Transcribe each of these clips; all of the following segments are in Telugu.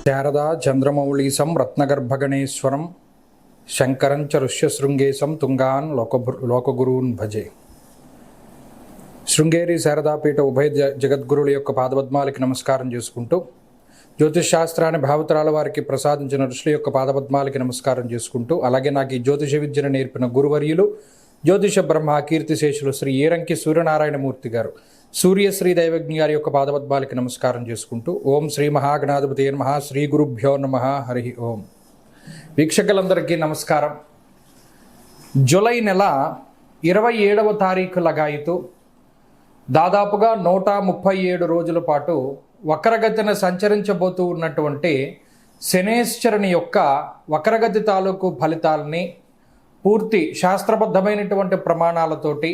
శారదా చంద్రమౌళీశం రత్నగర్భగణేశ్వరం శంకరం చ ఋష్యశృంగేశం తుంగాన్ లోకగురూన్ భజే. శృంగేరి శారదాపీఠ ఉభయ జగద్గురుల యొక్క పాదపద్మాలకి నమస్కారం చేసుకుంటూ, జ్యోతిష్ శాస్త్రాన్ని భావతరాల వారికి ప్రసాదించిన ఋషుల యొక్క పాదపద్మాలకి నమస్కారం చేసుకుంటూ, అలాగే నాకు ఈ జ్యోతిష విద్యను నేర్పిన గురువర్యులు జ్యోతిష బ్రహ్మ కీర్తిశేషులు శ్రీ ఏరంకి సూర్యనారాయణమూర్తి గారు, సూర్యశ్రీ దైవజ్ఞ గారి యొక్క పాదపద్మాలకి నమస్కారం చేసుకుంటూ, ఓం శ్రీ మహాగణాధిపతి నమః, శ్రీ గురుభ్యో నమః, హరి ఓం. వీక్షకులందరికీ నమస్కారం. జూలై నెల 27వ తారీఖు లగాయితూ దాదాపుగా 137 రోజుల పాటు వక్రగతిన సంచరించబోతూ ఉన్నటువంటి శనేశ్వరుని యొక్క వక్రగతి తాలూకు ఫలితాలని పూర్తి శాస్త్రబద్ధమైనటువంటి ప్రమాణాలతోటి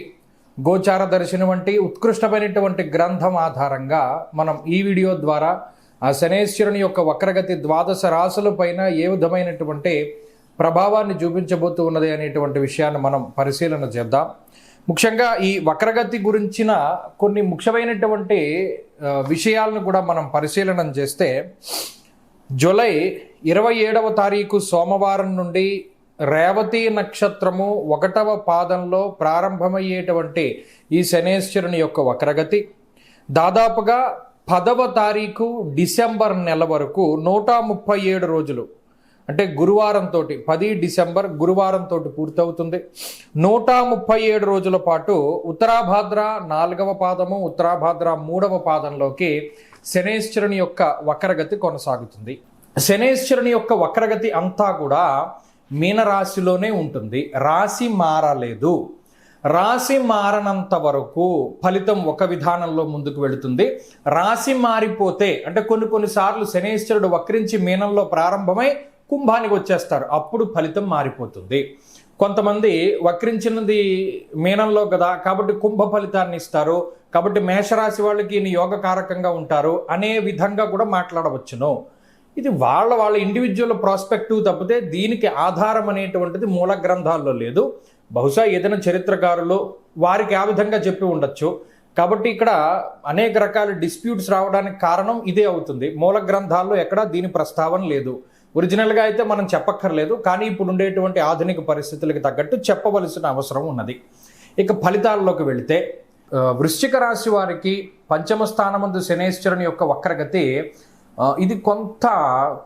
గోచార దర్శనం వంటి ఉత్కృష్టమైనటువంటి గ్రంథం ఆధారంగా మనం ఈ వీడియో ద్వారా ఆ శనేశ్వరుని యొక్క వక్రగతి 12 రాశుల పైన ఏ విధమైనటువంటి ప్రభావాన్ని చూపించబోతూ ఉన్నది అనేటువంటి విషయాన్ని మనం పరిశీలన చేద్దాం. ముఖ్యంగా ఈ వక్రగతి గురించిన కొన్ని ముఖ్యమైనటువంటి విషయాలను కూడా మనం పరిశీలన చేస్తే, జూలై 27వ తారీఖు సోమవారం నుండి రేవతి నక్షత్రము 1వ పాదంలో ప్రారంభమయ్యేటువంటి ఈ శనేశ్వరుని యొక్క వక్రగతి దాదాపుగా 10వ తారీఖు డిసెంబర్ నెల వరకు 137 రోజులు, అంటే గురువారంతో 10 డిసెంబర్ గురువారంతో పూర్తవుతుంది. 137 రోజుల పాటు ఉత్తరాభాద్ర 4వ పాదము, ఉత్తరాభాద్ర 3వ పాదంలోకి శనేశ్వరుని యొక్క వక్రగతి కొనసాగుతుంది. శనేశ్వరుని యొక్క వక్రగతి అంతా కూడా మీనరాశిలోనే ఉంటుంది. రాశి మారలేదు. రాశి మారనంత వరకు ఫలితం ఒక విధానంలో ముందుకు వెళుతుంది. రాశి మారిపోతే, అంటే కొన్నిసార్లు శనేశ్వరుడు వక్రించి మీనంలో ప్రారంభమై కుంభానికి వచ్చేస్తారు, అప్పుడు ఫలితం మారిపోతుంది. కొంతమంది వక్రించినది మీనంలో కదా కాబట్టి కుంభ ఫలితాన్ని ఇస్తారు, కాబట్టి మేషరాశి వాళ్ళకి ఈయన యోగకారకంగా ఉంటారు అనే విధంగా కూడా మాట్లాడవచ్చును. ఇది వాళ్ళ ఇండివిజువల్ ప్రాస్పెక్టివ్ తప్పితే దీనికి ఆధారం అనేటువంటిది మూల గ్రంథాల్లో లేదు. బహుశా ఏదైనా చరిత్రకారులు వారికి ఆ విధంగా చెప్పి ఉండొచ్చు. కాబట్టి ఇక్కడ అనేక రకాల డిస్ప్యూట్స్ రావడానికి కారణం ఇదే అవుతుంది. మూల గ్రంథాల్లో ఎక్కడా దీని ప్రస్తావన లేదు. ఒరిజినల్గా అయితే మనం చెప్పక్కర్లేదు, కానీ ఇప్పుడు ఉండేటువంటి ఆధునిక పరిస్థితులకు తగ్గట్టు చెప్పవలసిన అవసరం ఉన్నది. ఇక ఫలితాల్లోకి వెళితే, వృశ్చిక రాశి వారికి పంచమ స్థానమందు శనేశ్వరుని యొక్క వక్రగతి ఇది కొంత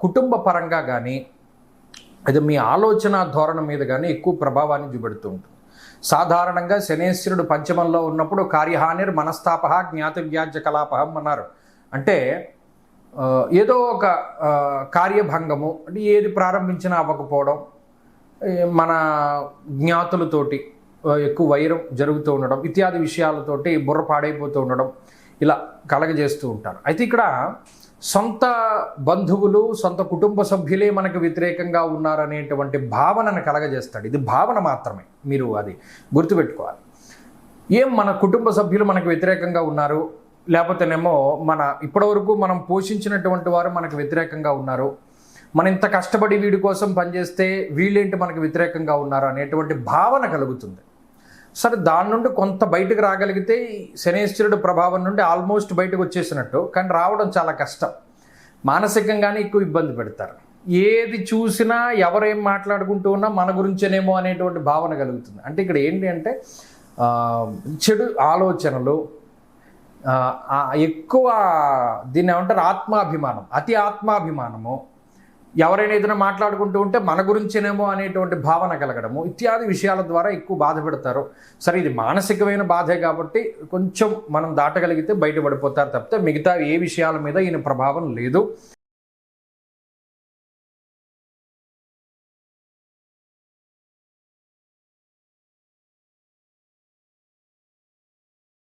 కుటుంబ పరంగా కానీ అది మీ ఆలోచన ధోరణి మీద కానీ ఎక్కువ ప్రభావాన్ని చూపెడుతూ ఉంటుంది. సాధారణంగా శనేశ్వరుడు పంచమంలో ఉన్నప్పుడు కార్యహానిర్ మనస్తాప జ్ఞాతి వ్యాజ్య కలాపహం అన్నారు. అంటే ఏదో ఒక కార్యభంగము, అంటే ఏది ప్రారంభించినా అవ్వకపోవడం, మన జ్ఞాతులతోటి ఎక్కువ వైరం జరుగుతూ ఉండడం ఇత్యాది విషయాలతోటి బుర్ర పాడైపోతూ ఉండడం ఇలా కలగజేస్తూ ఉంటారు. అయితే ఇక్కడ సొంత బంధువులు, సొంత కుటుంబ సభ్యులే మనకు వ్యతిరేకంగా ఉన్నారనేటువంటి భావనను కలగజేస్తాడు. ఇది భావన మాత్రమే, మీరు అది గుర్తుపెట్టుకోవాలి. మన కుటుంబ సభ్యులు మనకు వ్యతిరేకంగా ఉన్నారు, లేకపోతేనేమో ఇప్పటివరకు మనం పోషించినటువంటి వారు మనకు వ్యతిరేకంగా ఉన్నారు, మనం ఇంత కష్టపడి వీడి కోసం పనిచేస్తే వీళ్ళేంటి మనకు వ్యతిరేకంగా ఉన్నారు అనేటువంటి భావన కలుగుతుంది. సరే, దాని నుండి కొంత బయటకు రాగలిగితే శనేశ్వరుడు ప్రభావం నుండి ఆల్మోస్ట్ బయటకు వచ్చేసినట్టు, కానీ రావడం చాలా కష్టం. మానసికంగానే ఎక్కువ ఇబ్బంది పెడతారు. ఏది చూసినా ఎవరేం మాట్లాడుకుంటూ ఉన్నా మన గురించేనేమో అనేటువంటి భావన కలుగుతుంది. అంటే ఇక్కడ ఏంటి అంటే చెడు ఆలోచనలు, ఎక్కువ దీన్ని ఏమంటారు ఆత్మాభిమానం, అతి ఆత్మాభిమానము, ఎవరైనా ఏదైనా మాట్లాడుకుంటూ ఉంటే మన గురించేనేమో అనేటువంటి భావన కలగడము ఇత్యాది విషయాల ద్వారా ఎక్కువ బాధ పెడతారు. సరే, ఇది మానసికమైన బాధే కాబట్టి కొంచెం మనం దాటగలిగితే బయటపడిపోతారు తప్పితే మిగతా ఏ విషయాల మీద ఈయన ప్రభావం లేదు.